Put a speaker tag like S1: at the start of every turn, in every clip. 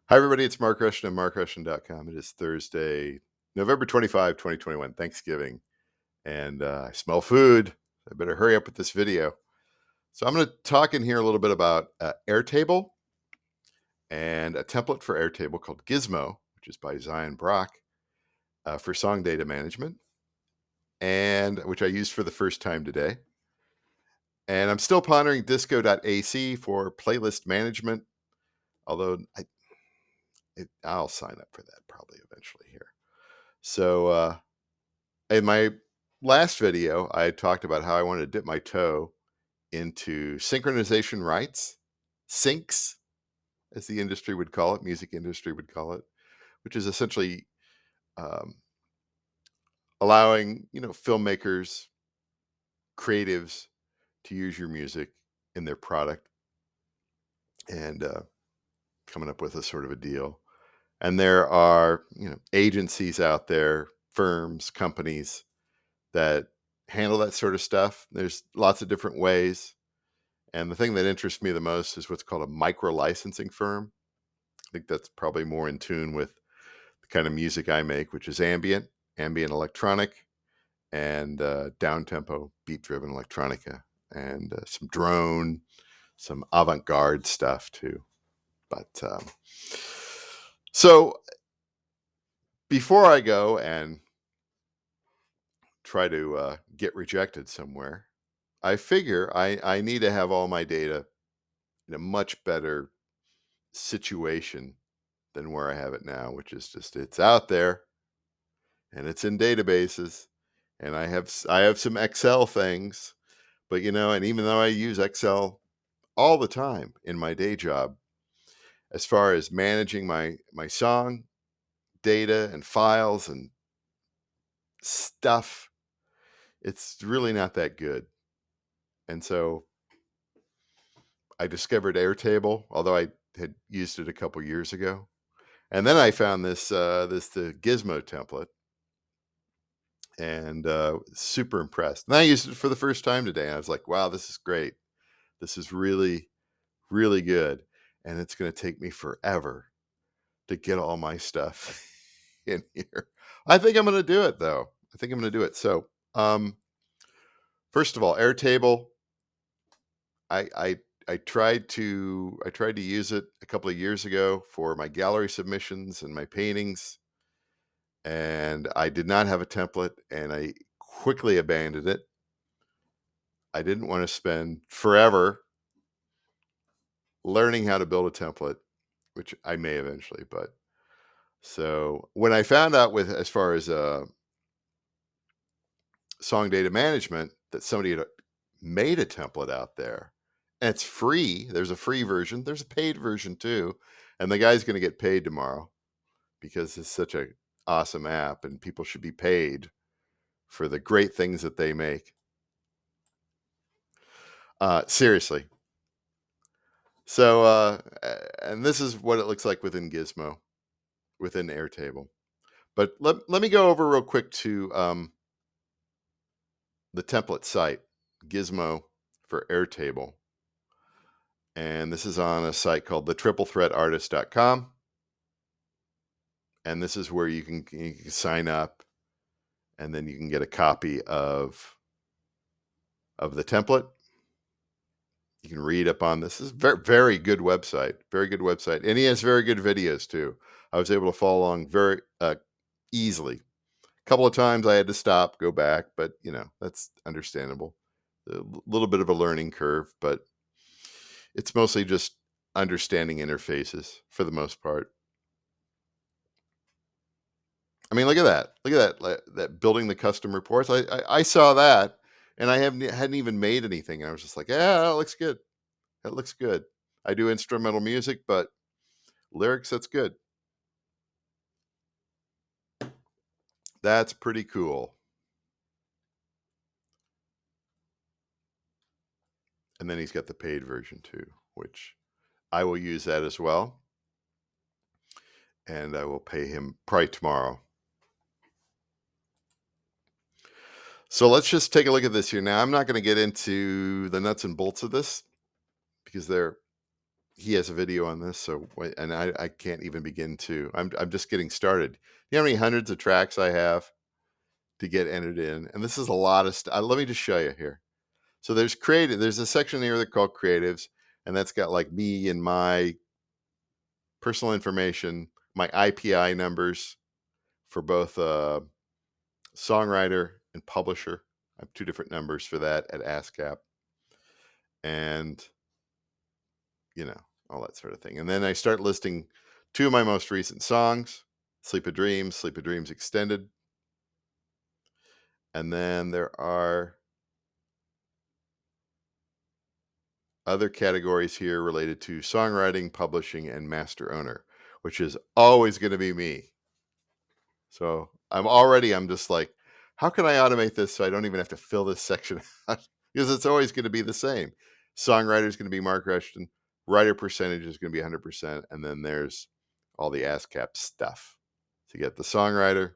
S1: Hi, everybody. It's Mark Rushton of markrushton.com. It is Thursday, November 25, 2021, Thanksgiving. And I smell food. I better hurry up with this video. So I'm going to talk in here a little bit about Airtable and a template for Airtable called Gizmo, which is by Zion Brock, for song data management, and which I used for the first time today. And I'm still pondering disco.ac for playlist management, although I'll sign up for that probably eventually here. So in my last video, I talked about how I wanted to dip my toe into synchronization rights, syncs, as the industry would call it, music industry would call it, which is essentially um, allowing filmmakers, creatives to use your music in their product and coming up with a sort of a deal. And there are agencies out there, firms, companies that handle that sort of stuff. There's lots of different ways. And the thing that interests me the most is what's called a micro licensing firm. I think that's probably more in tune with the kind of music I make, which is ambient electronic, and down-tempo, beat-driven electronica, and some drone, some avant-garde stuff too. But so before I go and try to get rejected somewhere, I figure I need to have all my data in a much better situation than where I have it now, which is just it's out there and it's in databases, and I have some Excel things, but and even though I use Excel all the time in my day job, as far as managing my song data and files and stuff, it's really not that good. And so I discovered Airtable, although I had used it a couple years ago. And then I found the Gizmo template, and super impressed. And I used it for the first time today, and I was like, wow, this is great. This is really, really good. And it's going to take me forever to get all my stuff in here. I think I'm going to do it, though. I think I'm going to do it. So, first of all, Airtable, I tried to use it a couple of years ago for my gallery submissions and my paintings, and I did not have a template, and I quickly abandoned it. I didn't want to spend forever learning how to build a template, which I may eventually. But so when I found out, with as far as song data management, that somebody had made a template out there, and it's free. There's a free version. There's a paid version too, and the guy's going to get paid tomorrow because it's such a awesome app, and people should be paid for the great things that they make. Seriously. So, and this is what it looks like within Gizmo, within Airtable. But let me go over real quick to the template site, Gizmo for Airtable. And this is on a site called thetriplethreatartist.com. And this is where you can sign up, and then you can get a copy of the template. You can read up on this. This is very, very good website. Very good website. And he has very good videos too. I was able to follow along very easily. A couple of times I had to stop, go back, but that's understandable. A little bit of a learning curve, but it's mostly just understanding interfaces for the most part. I mean, look at that. Look at that. That building the custom reports. I saw that, and I hadn't even made anything. I was just like, yeah, that looks good. That looks good. I do instrumental music, but lyrics, that's good. That's pretty cool. And then he's got the paid version too, which I will use that as well. And I will pay him probably tomorrow. So let's just take a look at this here. Now, I'm not going to get into the nuts and bolts of this because they're he has a video on this. So, and I can't even begin to. I'm just getting started. You know how many hundreds of tracks I have to get entered in, and this is a lot of stuff. Let me just show you here. So there's creative. There's a section here that called creatives, and that's got like me and my personal information, my IPI numbers for both songwriter and publisher. I have two different numbers for that at ASCAP, and all that sort of thing. And then I start listing two of my most recent songs: Sleep of Dreams Extended. And then there are other categories here related to songwriting, publishing, and master owner, which is always going to be me. So I'm just like, how can I automate this so I don't even have to fill this section out? Because it's always going to be the same. Songwriter is going to be Mark Rushton. Writer percentage is going to be 100%. And then there's all the ASCAP stuff. So you get the songwriter,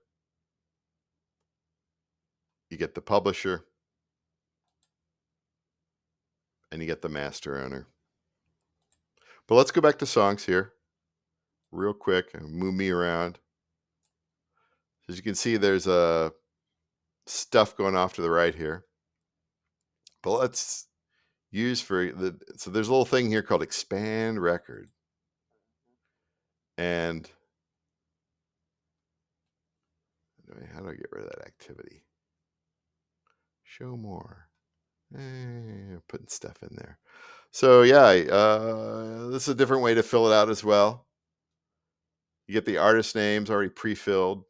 S1: you get the publisher, and you get the master owner. But let's go back to songs here real quick and move me around. As you can see, there's stuff going off to the right here. But let's use so there's a little thing here called expand record. And how do I get rid of that activity? Show more. Putting stuff in there. So yeah, this is a different way to fill it out as well. You get the artist names already pre-filled,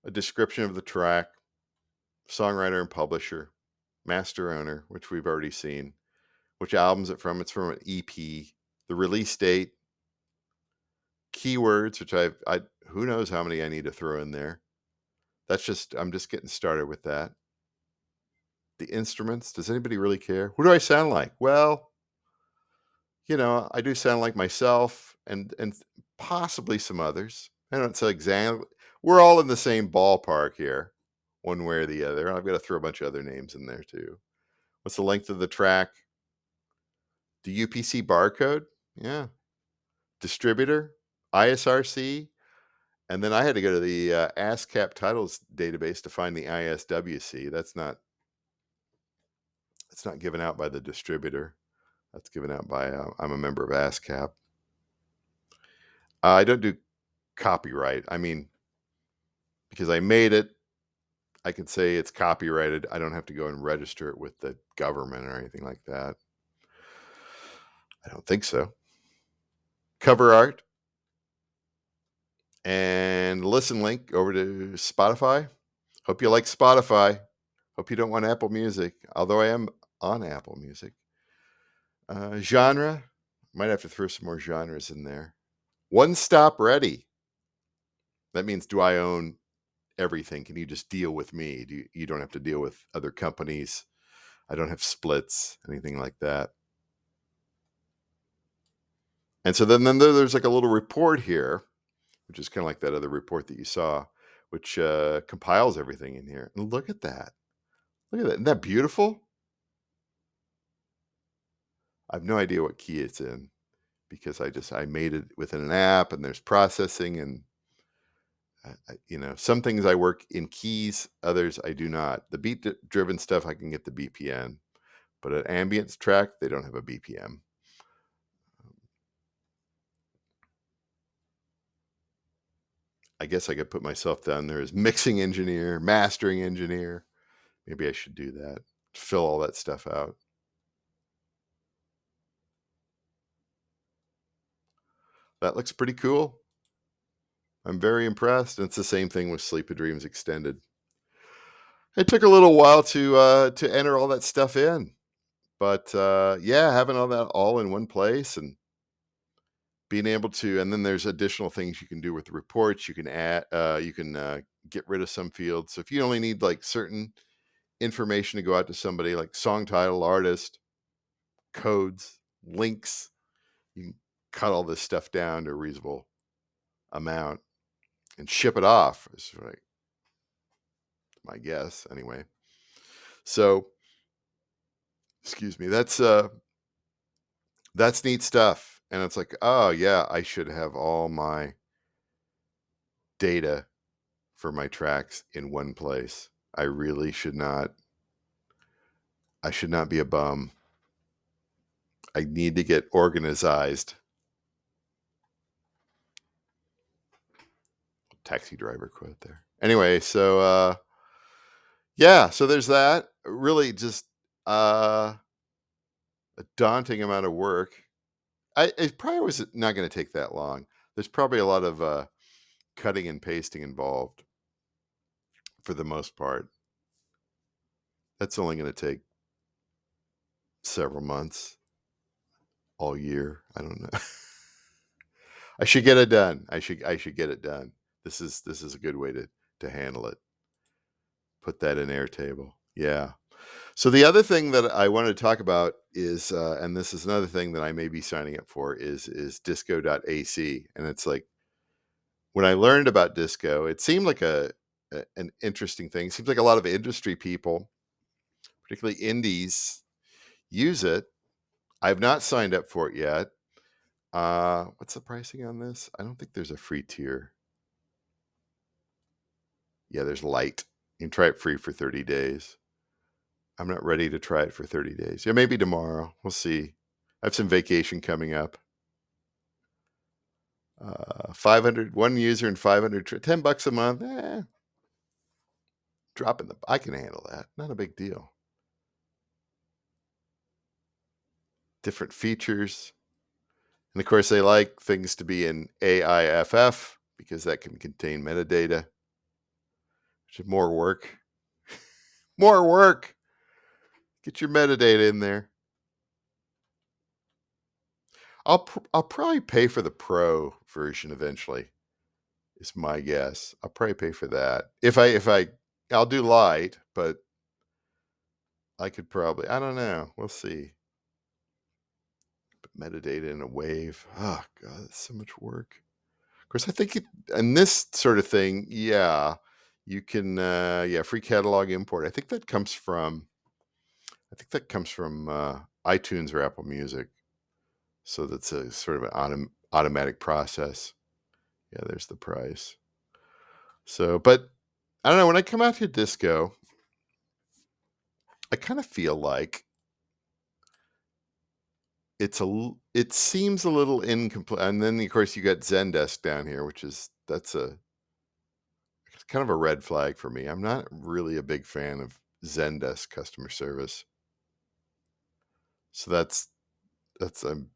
S1: a description of the track, songwriter and publisher, master owner, which we've already seen, which album's it from. It's from an EP, the release date, keywords, which who knows how many I need to throw in there. I'm just getting started with that. The instruments, does anybody really care? Who do I sound like? Well, I do sound like myself and possibly some others. I don't say exactly. We're all in the same ballpark here, one way or the other. I've got to throw a bunch of other names in there too. What's the length of the track? The UPC barcode? Yeah. Distributor? ISRC? And then I had to go to the ASCAP titles database to find the ISWC. That's not given out by the distributor. That's given out by, I'm a member of ASCAP. I don't do copyright. I mean, because I made it, I can say it's copyrighted. I don't have to go and register it with the government or anything like that. I don't think so. Cover art and listen link over to Spotify. Hope you like Spotify. Hope you don't want Apple Music, although I am on Apple Music. Genre, might have to throw some more genres in there. One stop ready. That means, do I own everything? Can you just deal with me? You don't have to deal with other companies. I don't have splits, anything like that. And so then there's like a little report here, which is kind of like that other report that you saw, which compiles everything in here. And look at that. Look at that. Isn't that beautiful? I have no idea what key it's in because I made it within an app and there's processing and some things I work in keys, others I do not. The beat driven stuff, I can get the BPM, but an ambient track, they don't have a BPM. I guess I could put myself down there as mixing engineer, mastering engineer. Maybe I should do that. Fill all that stuff out. That looks pretty cool. I'm very impressed. And it's the same thing with Sleep of Dreams Extended. It took a little while to enter all that stuff in, but having all that all in one place and being able to, and then there's additional things you can do with the reports. You can add, you can get rid of some fields. So if you only need like certain information to go out to somebody, like song title, artist, codes, links, you can cut all this stuff down to a reasonable amount and ship it off. Is my guess, anyway. So, excuse me. That's That's neat stuff. And it's like, oh yeah, I should have all my data for my tracks in one place. I really should not. I should not be a bum. I need to get organized. Taxi driver quote there. Anyway, so yeah, so there's that. Really just a daunting amount of work. It probably was not going to take that long. There's probably a lot of cutting and pasting involved for the most part. That's only going to take several months, all year. I don't know. I should get it done. I should get it done. This is a good way to handle it. Put that in Airtable. Yeah. So the other thing that I wanted to talk about is, and this is another thing that I may be signing up for, is disco.ac. And it's like, when I learned about disco, it seemed like an interesting thing. It seems like a lot of industry people, particularly indies, use it. I've not signed up for it yet. What's the pricing on this? I don't think there's a free tier. Yeah, there's light. You can try it free for 30 days. I'm not ready to try it for 30 days. Yeah, maybe tomorrow. We'll see. I have some vacation coming up. 500, one user and 500, $10 a month. Dropping I can handle that. Not a big deal. Different features. And of course, they like things to be in AIFF because that can contain metadata. Which is more work. More work. Get your metadata in there. I'll probably pay for the pro version eventually. Is my guess. I'll probably pay for that. I'll do light, but I could probably, I don't know. We'll see. Put metadata in a wave. Oh God, that's so much work. Of course, I think and this sort of thing, yeah, you can, free catalog import. I think that comes from iTunes or Apple Music. So that's a sort of an automatic process. Yeah, there's the price. So, but I don't know. When I come out to disco, I kind of feel like it seems a little incomplete. And then of course you got Zendesk down here, which is it's kind of a red flag for me. I'm not really a big fan of Zendesk customer service. So I'm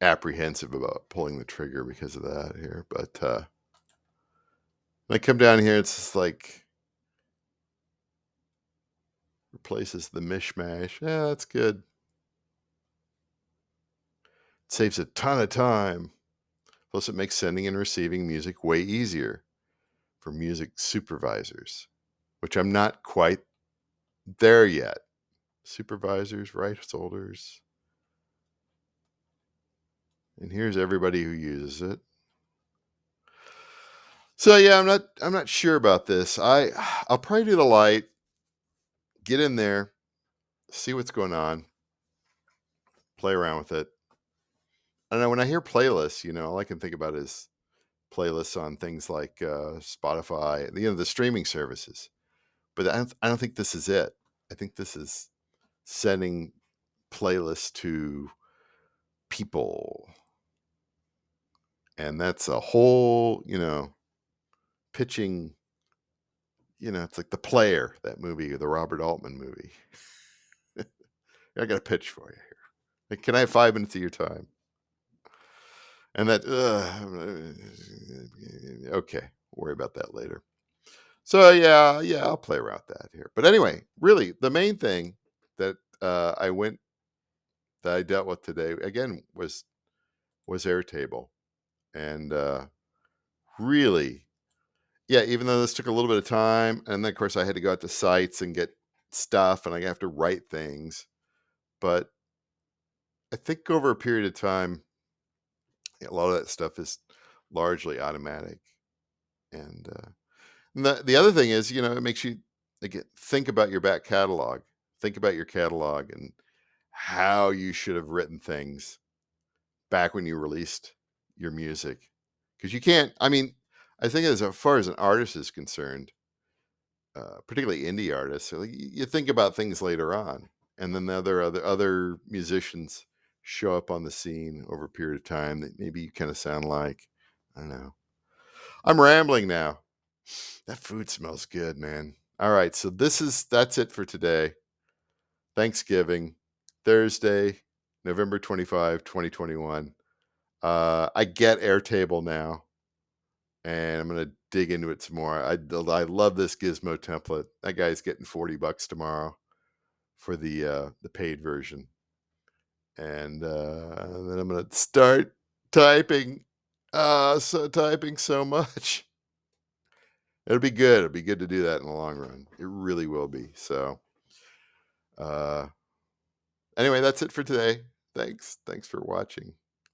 S1: apprehensive about pulling the trigger because of that here. But when I come down here, it's just like replaces the mishmash. Yeah, that's good. It saves a ton of time. Plus, it makes sending and receiving music way easier for music supervisors, which I'm not quite there yet. Supervisors, rights holders. And here's everybody who uses it. So yeah, I'm not sure about this. I'll probably do the light, get in there, see what's going on, play around with it. I don't know, when I hear playlists, all I can think about is playlists on things like Spotify, the streaming services. But I don't think this is it. I think this is sending playlists to people. And that's a whole, pitching, it's like The Player, that movie, the Robert Altman movie. I got a pitch for you here. Like, can I have 5 minutes of your time? And that, okay, worry about that later. So yeah, I'll play around with that here. But anyway, really, the main thing that I dealt with today again was Airtable, and really, yeah. Even though this took a little bit of time, and then of course I had to go out to sites and get stuff, and I have to write things, but I think over a period of time, a lot of that stuff is largely automatic, and the other thing is, it makes you again think about your back catalog, think about your catalog, and how you should have written things back when you released your music. Because you can't, I mean, I think as far as an artist is concerned, particularly indie artists, so, like, you think about things later on, and then the other musicians show up on the scene over a period of time that maybe you kind of sound like. I don't know. I'm rambling now. That food smells good, man. All right, so that's it for today. Thanksgiving, Thursday, November 25, 2021. I get Airtable now, and I'm gonna dig into it some more. I love this Gizmo template. That guy's getting $40 tomorrow for the paid version, and then I'm gonna start typing. Typing so much. It'll be good. It'll be good to do that in the long run. It really will be. So, uh, anyway, that's it for today. Thanks for watching.